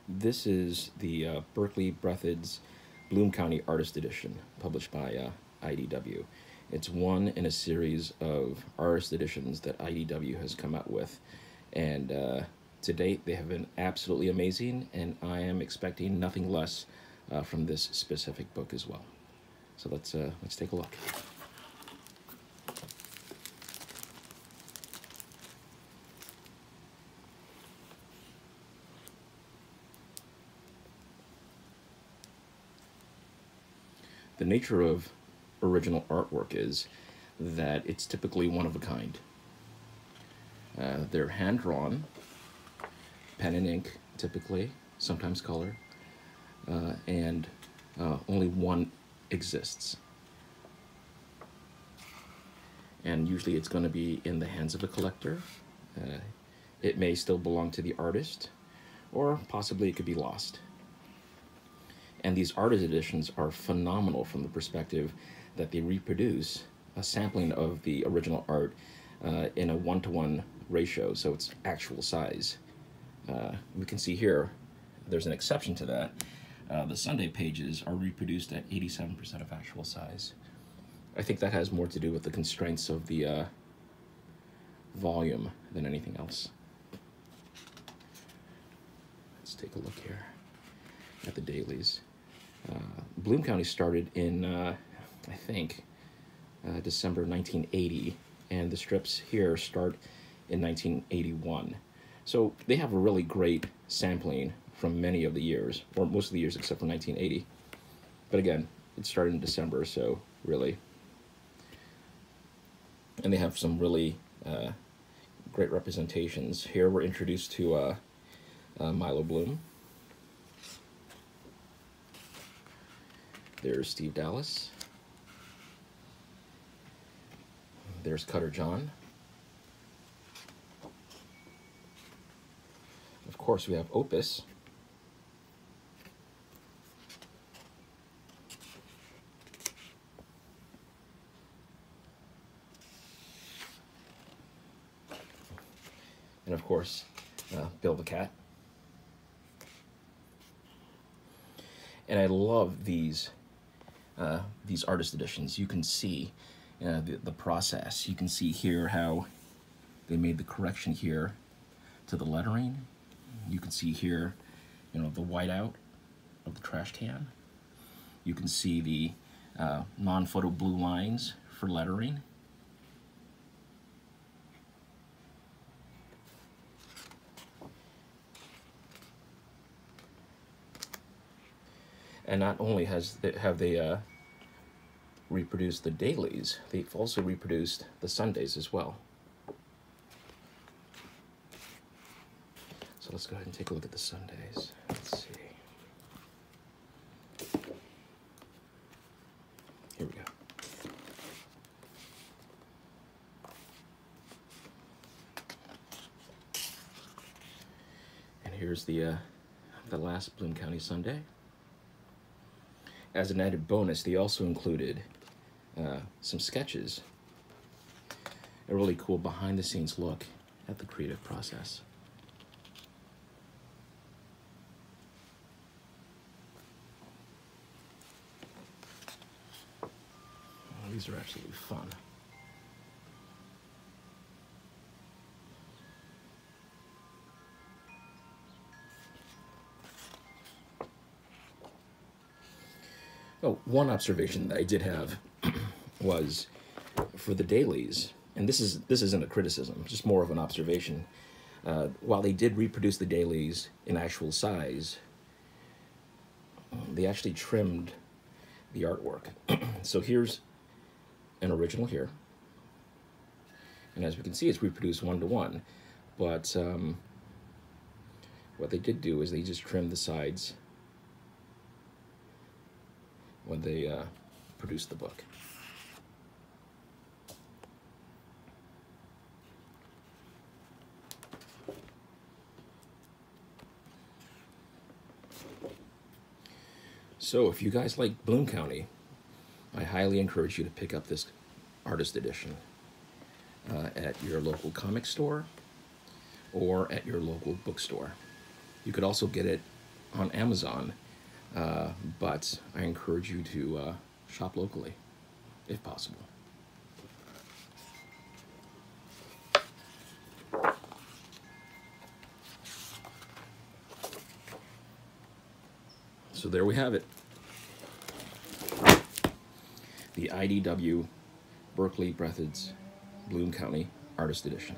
This is the Berkeley Breathids Bloom County Artist Edition, published by IDW. It's one in a series of artist editions that IDW has come out with, and to date they have been absolutely amazing, and I am expecting nothing less from this specific book as well. So let's take a look. The nature of original artwork is that it's typically one of a kind. They're hand-drawn, pen and ink typically, sometimes color, and only one exists. And usually it's going to be in the hands of a collector. It may still belong to the artist, or possibly it could be lost. And these artist editions are phenomenal from the perspective that they reproduce a sampling of the original art in a 1-to-1 ratio, so it's actual size. We can see here, there's an exception to that. The Sunday pages are reproduced at 87% of actual size. I think that has more to do with the constraints of the volume than anything else. Let's take a look here at the dailies. Bloom County started in, I think, December 1980, and the strips here start in 1981. So they have a really great sampling from many of the years, or most of the years except for 1980. But again, it started in December, so really. And they have some really great representations. Here we're introduced to Milo Bloom. There's Steve Dallas. There's Cutter John. Of course, we have Opus. And of course, Bill the Cat. And I love these artist editions. You can see the process. You can see here how they made the correction here to the lettering. You can see here, the whiteout of the trash can. You can see the non-photo blue lines for lettering. And not only have they reproduced the dailies, they've also reproduced the Sundays as well. So let's go ahead and take a look at the Sundays. Let's see. Here we go. And here's the last Bloom County Sunday. As an added bonus, they also included some sketches, a really cool behind-the-scenes look at the creative process. Oh, these are absolutely fun. Oh, one observation that I did have was for the dailies, and this isn't a criticism, just more of an observation. While they did reproduce the dailies in actual size, they actually trimmed the artwork. So here's an original here, and as we can see, it's reproduced 1-to-1. But what they did do is they just trimmed the sides when they produced the book. So if you guys like Bloom County, I highly encourage you to pick up this artist edition at your local comic store or at your local bookstore. You could also get it on Amazon, but I encourage you to shop locally, if possible. So there we have it. The IDW Berkeley Breathids Bloom County Artist Edition.